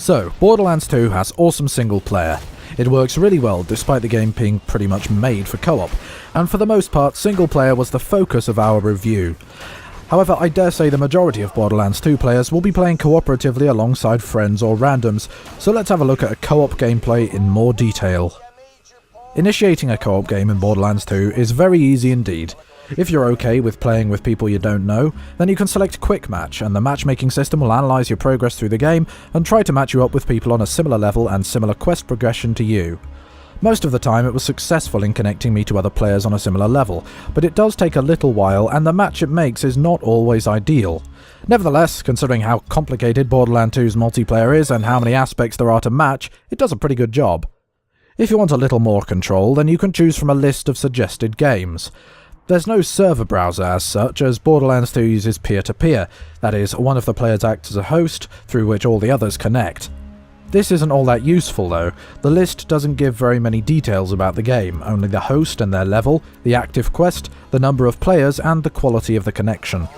So, Borderlands 2 has awesome single player. It works really well despite the game being pretty much made for co-op, and for the most part single player was the focus of our review. However, I dare say the majority of Borderlands 2 players will be playing cooperatively alongside friends or randoms, so let's have a look at a co-op gameplay in more detail. Initiating a co-op game in Borderlands 2 is very easy indeed. If you're okay with playing with people you don't know, then you can select Quick Match, and the matchmaking system will analyse your progress through the game and try to match you up with people on a similar level and similar quest progression to you. Most of the time it was successful in connecting me to other players on a similar level, but it does take a little while and the match it makes is not always ideal. Nevertheless, considering how complicated Borderlands 2's multiplayer is and how many aspects there are to match, it does a pretty good job. If you want a little more control, then you can choose from a list of suggested games. There's no server browser as such, as Borderlands 2 uses peer-to-peer, that is, one of the players acts as a host, through which all the others connect. This isn't all that useful though. The list doesn't give very many details about the game, only the host and their level, the active quest, the number of players, and the quality of the connection.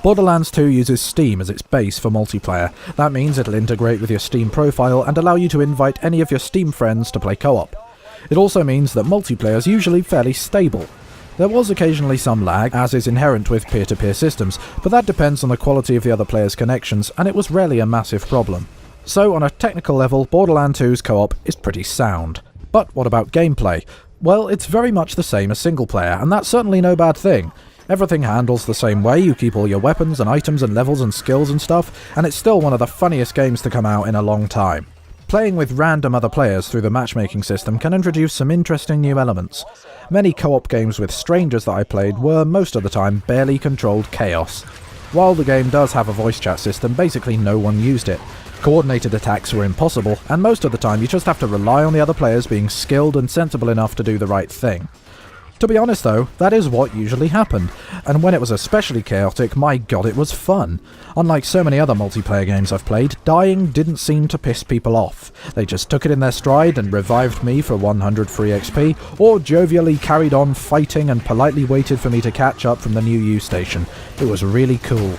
Borderlands 2 uses Steam as its base for multiplayer. That means it'll integrate with your Steam profile and allow you to invite any of your Steam friends to play co-op. It also means that multiplayer is usually fairly stable. There was occasionally some lag, as is inherent with peer-to-peer systems, but that depends on the quality of the other players' connections, and it was rarely a massive problem. So on a technical level, Borderlands 2's co-op is pretty sound. But what about gameplay? Well, it's very much the same as single player, and that's certainly no bad thing. Everything handles the same way, you keep all your weapons and items and levels and skills and stuff, and it's still one of the funniest games to come out in a long time. Playing with random other players through the matchmaking system can introduce some interesting new elements. Many co-op games with strangers that I played were, most of the time, barely controlled chaos. While the game does have a voice chat system, basically no one used it. Coordinated attacks were impossible, and most of the time you just have to rely on the other players being skilled and sensible enough to do the right thing. To be honest though, that is what usually happened, and when it was especially chaotic, my god it was fun. Unlike so many other multiplayer games I've played, dying didn't seem to piss people off. They just took it in their stride and revived me for 100 free XP, or jovially carried on fighting and politely waited for me to catch up from the new U station. It was really cool.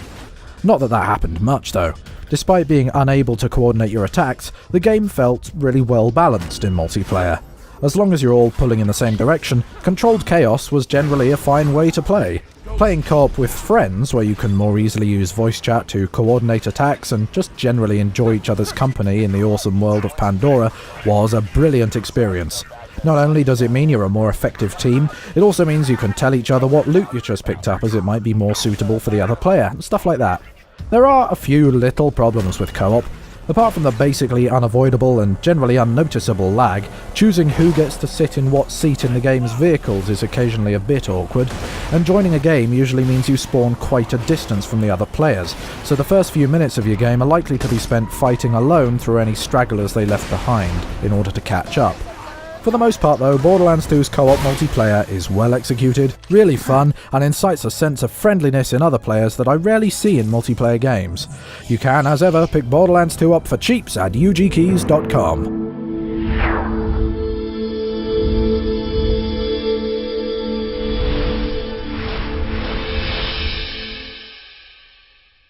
Not that that happened much though. Despite being unable to coordinate your attacks, the game felt really well balanced in multiplayer. As long as you're all pulling in the same direction, controlled chaos was generally a fine way to play. Playing co-op with friends, where you can more easily use voice chat to coordinate attacks and just generally enjoy each other's company in the awesome world of Pandora, was a brilliant experience. Not only does it mean you're a more effective team, it also means you can tell each other what loot you just picked up as it might be more suitable for the other player, and stuff like that. There are a few little problems with co-op. Apart from the basically unavoidable and generally unnoticeable lag, choosing who gets to sit in what seat in the game's vehicles is occasionally a bit awkward, and joining a game usually means you spawn quite a distance from the other players, so the first few minutes of your game are likely to be spent fighting alone through any stragglers they left behind, in order to catch up. For the most part though, Borderlands 2's co-op multiplayer is well executed, really fun, and incites a sense of friendliness in other players that I rarely see in multiplayer games. You can, as ever, pick Borderlands 2 up for cheaps at ugkeys.com.